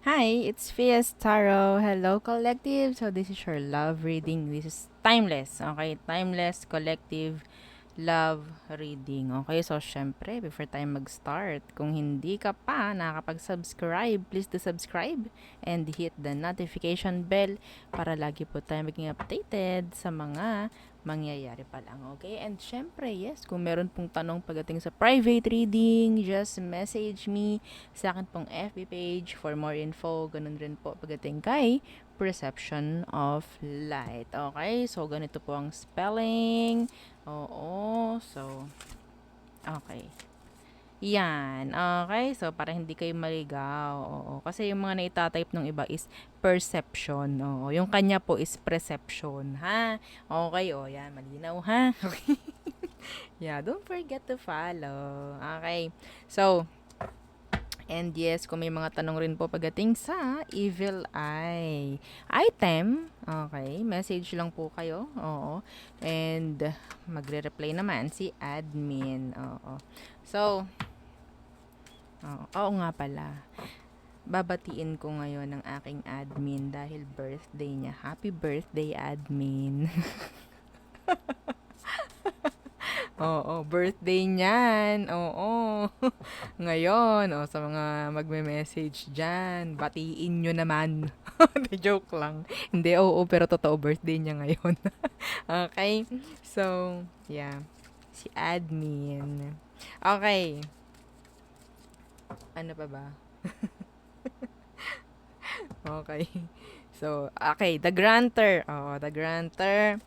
Hi, it's Fias Taro. Hello, collective. So this is your love reading. This is timeless. Okay, timeless collective love reading. Okay, so syempre, before tayo mag-start, kung hindi ka pa nakakapag-subscribe, please do subscribe and hit the notification bell para lagi po tayo maging updated sa mga mangyayari pa lang. Okay? And syempre, yes, kung meron pong tanong pagdating sa private reading, just message me sa akin pong FB page for more info. Ganun rin po pagdating kay Perception of Light. Okay? So, ganito po ang spelling. Oo. So, okay. Yan. Okay. So, para hindi kayo maligaw. Oo. Kasi yung mga naitatype ng iba is perception. Oo. Yung kanya po is perception. Ha? Okay. O, yan. Malinaw, ha? Okay. Yeah. Don't forget to follow. Okay. So, and yes, kung may mga tanong rin po pagdating sa Evil Eye item, okay, message lang po kayo, oo. And magre-reply naman si admin, oo. So, oo nga pala. Babatiin ko ngayon ng aking admin dahil birthday niya. Happy birthday, admin. Oo, birthday niyan. Oo. Ngayon, sa mga magme-message diyan, batiin niyo naman. Hindi, joke lang. Hindi, oo, pero totoo birthday niya ngayon. Okay? So, yeah. Si admin. Okay. Ano pa ba? Okay. So, okay, the granter. The granter.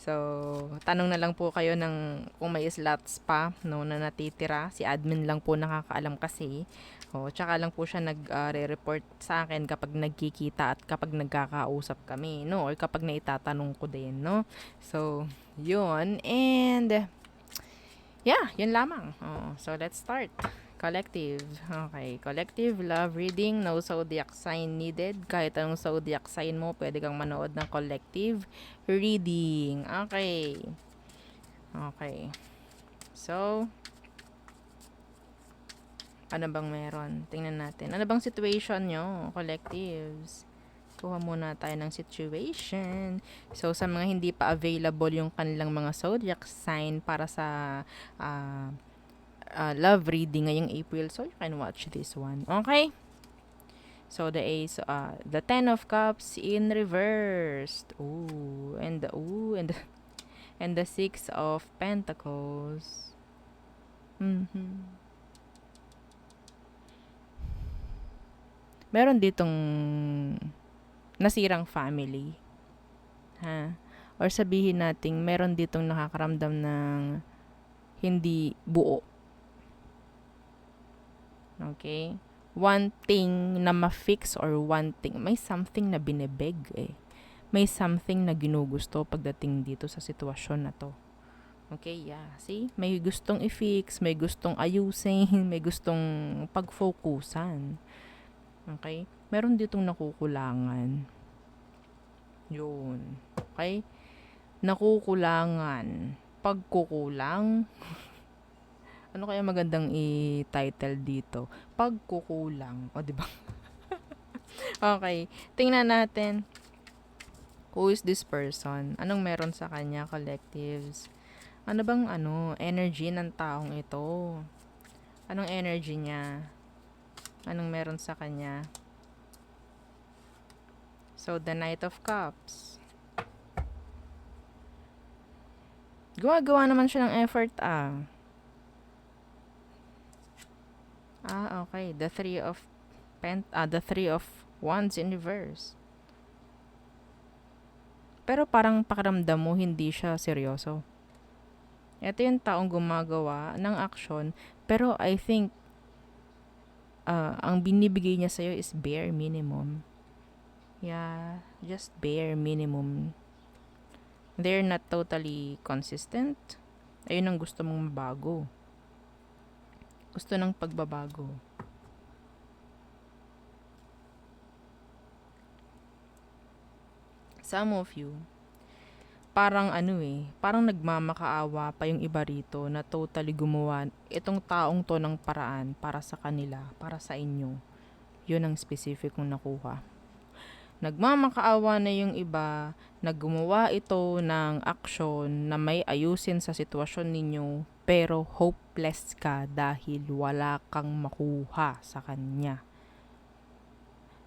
So, tanong na lang po kayo ng kung may slots pa, no, na natitira. Si admin lang po nakakaalam kasi. Tsaka lang po siya nag-re-report sa akin kapag nagkikita at kapag nagkakausap kami, no, or kapag naitatanong ko din, no. So, yun. And, yeah, yun lamang. So, let's start. Collective. Okay. Collective love reading. No zodiac sign needed. Kahit anong zodiac sign mo, pwede kang manood ng collective reading. Okay. Okay. So, ano bang meron? Tingnan natin. Ano bang situation nyo, collectives? Kuha muna tayo ng situation. So, sa mga hindi pa available yung kanilang mga zodiac sign para sa uh, love reading ngayong April, so you can watch this one. Okay? So the Ten of Cups in reversed. And the Six of Pentacles. Mhm. Meron ditong nasirang family, ha? Or sabihin nating meron ditong nakakaramdam ng hindi buo. Okay? One thing na ma-fix or one thing, may something na binebeg eh. May something na ginugusto pagdating dito sa sitwasyon na to. Okay, yeah. See? May gustong i-fix, may gustong ayusin, may gustong pag-focusan. Okay? Meron ditong nakukulangan. Yun. Okay? Nakukulangan. Pagkukulang. Ano kaya magandang i-title dito? Pagkukulang. O, di ba? Okay. Tingnan natin. Who is this person? Anong meron sa kanya, collectives? Ano bang energy ng taong ito? Anong energy niya? Anong meron sa kanya? So, the Knight of Cups. Gumagawa naman siya ng effort, okay. The Three of Wands in reverse. Pero parang pakiramdam mo hindi siya seryoso. Ito yung taong gumagawa ng action, pero I think ang binibigay niya sa'yo is bare minimum. Yeah, just bare minimum. They're not totally consistent. Ayun ang gusto mong mabago. Gusto ng pagbabago. Some of you, parang parang nagmamakaawa pa yung iba rito na totally gumawa itong taong to ng paraan para sa kanila, para sa inyo. Yun ang specific kong nakuha. Nagmamakaawa na yung iba, naggumawa ito ng aksyon na may ayusin sa sitwasyon ninyo, pero hopeless ka dahil wala kang makuha sa kanya.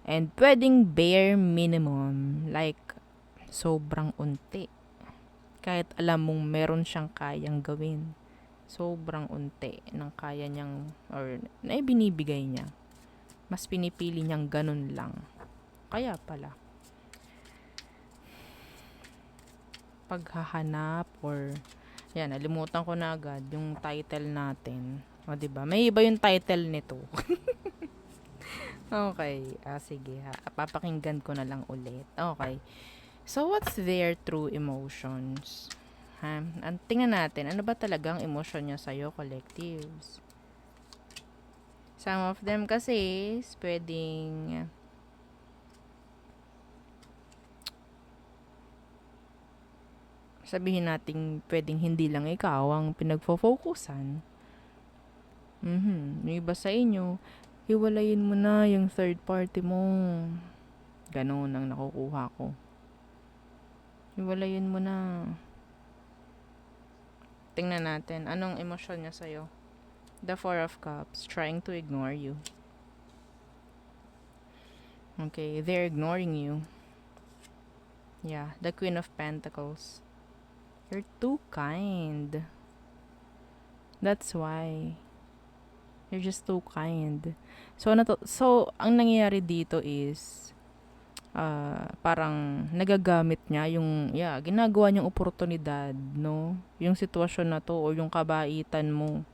And pwedeng bare minimum, like sobrang unti. Kahit alam mong meron siyang kayang gawin, sobrang unti ng kaya niyang or na binibigay niya. Mas pinipili niyang ganun lang. Kaya pala, paghahanap or yan, nalimutan ko na agad yung title natin. O, diba? May iba yung title nito. Okay. Sige ha. Papakinggan ko na lang ulit. Okay. So, what's their true emotions? Ha? Tingnan natin, ano ba talagang emosyon niya sa'yo, collectives? Some of them kasi, pwedeng sabihin natin pwedeng hindi lang ikaw ang pinagfo-focusan. Yung iba sa inyo, hiwalayin mo na yung third party mo. Ganun ang nakukuha ko. Hiwalayin mo na. Tingnan natin, anong emosyon niya sa'yo? The Four of Cups, trying to ignore you. Okay, they're ignoring you. Yeah, the Queen of Pentacles. You're too kind. That's why. You're just too kind. So ang nangyayari dito is, parang nagagamit niya yung, ginagawa niyang oportunidad, no? Yung sitwasyon na to o yung kabaitan mo.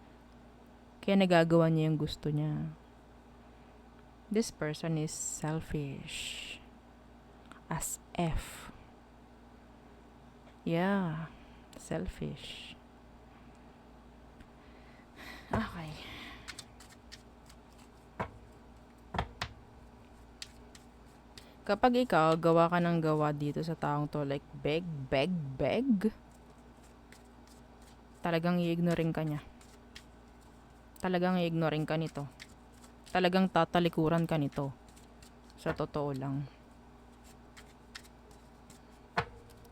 Kaya nagagawa niya yung gusto niya. This person is selfish. As F. Yeah. Selfish. Okay. Kapag ikaw, gawa ka ng gawa dito sa taong to, like beg, talagang i-ignoring ka niya. Talagang i-ignoring ka nito. Talagang tatalikuran ka nito. Sa totoo lang.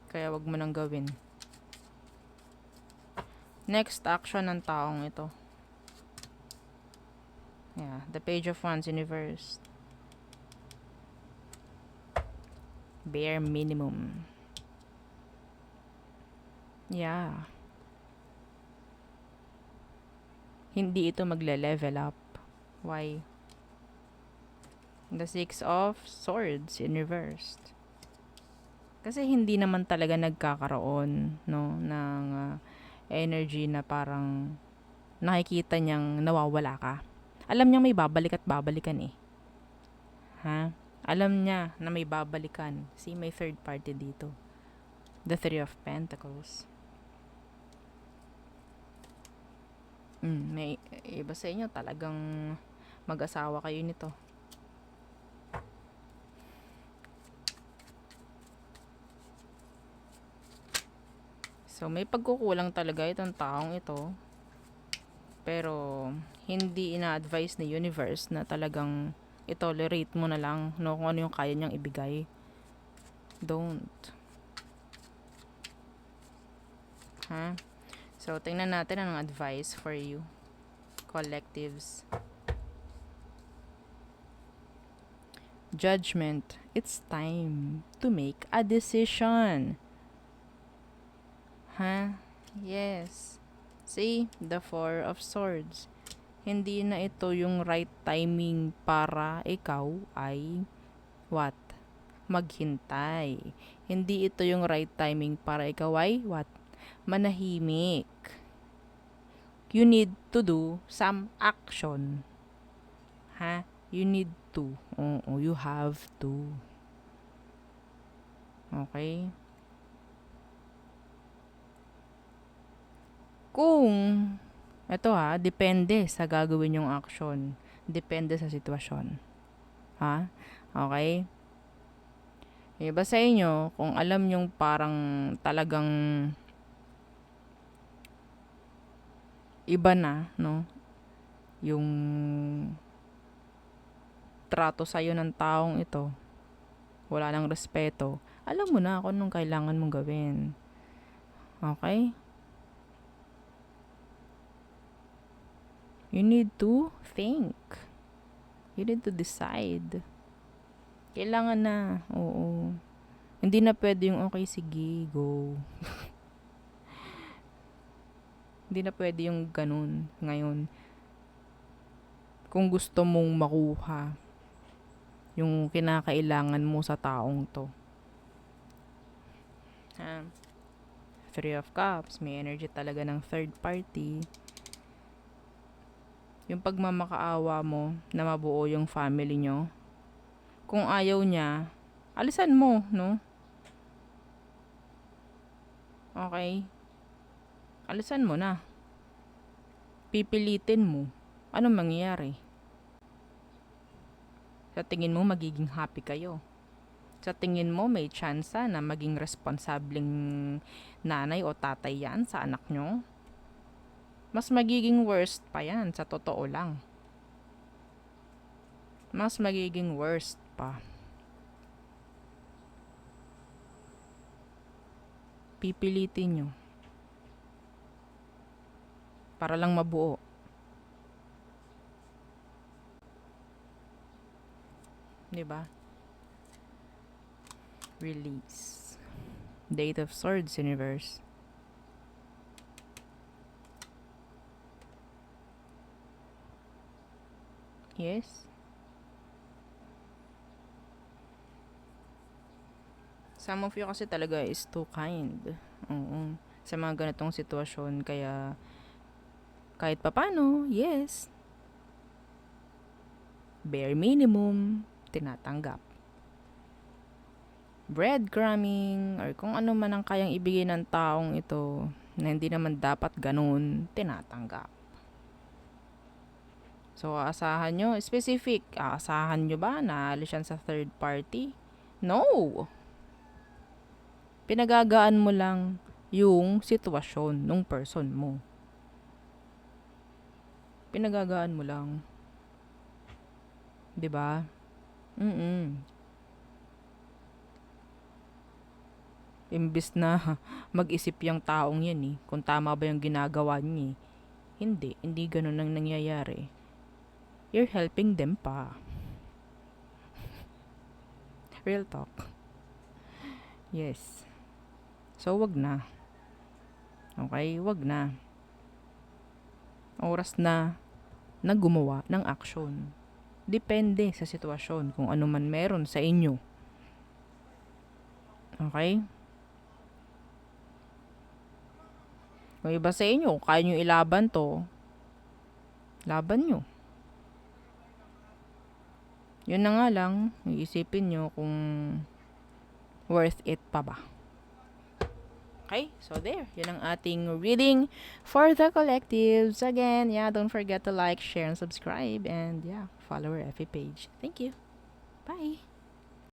Kaya wag mo nang gawin. Next action ng taong ito. Yeah, the Page of Wands in reverse. Bare minimum. Yeah. Hindi ito magle-level up. Why? The Six of Swords in reverse. Kasi hindi naman talaga nagkakaroon, no, ng energy na parang nakikita niyang nawawala ka. Alam niyang may babalik at babalikan eh. Ha? Alam niya na may babalikan. See, may third party dito. The Three of Pentacles. May iba sa inyo talagang mag-asawa kayo nito. So, may pagkukulang talaga itong taong ito. Pero, hindi ina-advise ni universe na talagang i-tolerate mo na lang, no, kung ano yung kaya niyang ibigay. Don't. Ha? So, tingnan natin anong advice for you, collectives. Judgment. It's time to make a decision. Ha? Yes. See, the Four of Swords. Hindi na ito yung right timing para ikaw ay what? Maghintay. Hindi ito yung right timing para ikaw ay what? Manahimik. You need to do some action. Ha? You need to. Oo, you have to. Okay? Kung, eto depende sa gagawin yung action. Depende sa sitwasyon. Ha? Okay? Iba sa inyo, kung alam nyong parang talagang iba na, no? Yung trato sa'yo ng taong ito, wala nang respeto, alam mo na kung anong kailangan mong gawin. Okay? You need to think. You need to decide. Kailangan na. Oo. Hindi na pwede yung okay, sige, go. Hindi na pwede yung ganun ngayon. Kung gusto mong makuha yung kinakailangan mo sa taong to. Three of Cups, may energy talaga ng third party. Yung pagmamakaawa mo na mabuo yung family nyo. Kung ayaw niya, alisan mo, no? Okay? Alisan mo na. Pipilitin mo. Anong mangyayari? Sa tingin mo, magiging happy kayo. Sa tingin mo, may tsansa na maging responsableng nanay o tatay yan sa anak nyo? Mas magiging worst pa yan, sa totoo lang. Mas magiging worst pa. Pipilitin nyo. Para lang mabuo. Diba? Release. Eight of Swords, Universe. Yes. Some of you kasi talaga is too kind. Oo. Sa mga ganitong sitwasyon, kaya kahit papano, yes. Bare minimum, tinatanggap. Breadcrumbing, or kung ano man ang kayang ibigay ng taong ito, na hindi naman dapat ganun, tinatanggap. So, aasahan nyo, specific, aasahan nyo ba na alis yan sa third party? No! Pinagagaan mo lang yung sitwasyon ng person mo. Pinagagaan mo lang. 'Di ba? Imbis na mag-isip yung taong yan kung tama ba yung ginagawa niya. Hindi ganun ang nangyayari. You're helping them pa. Real talk. Yes. So, wag na. Okay? Wag na. Oras na gumawa ng action. Depende sa sitwasyon kung ano man meron sa inyo. Okay? Kung iba sa inyo, kaya nyo ilaban to, laban nyo. Yun na nga lang, iisipin nyo kung worth it pa ba. Okay, so there. Yun ang ating reading for the collectives. Again, don't forget to like, share, and subscribe. And follow our FB page. Thank you. Bye.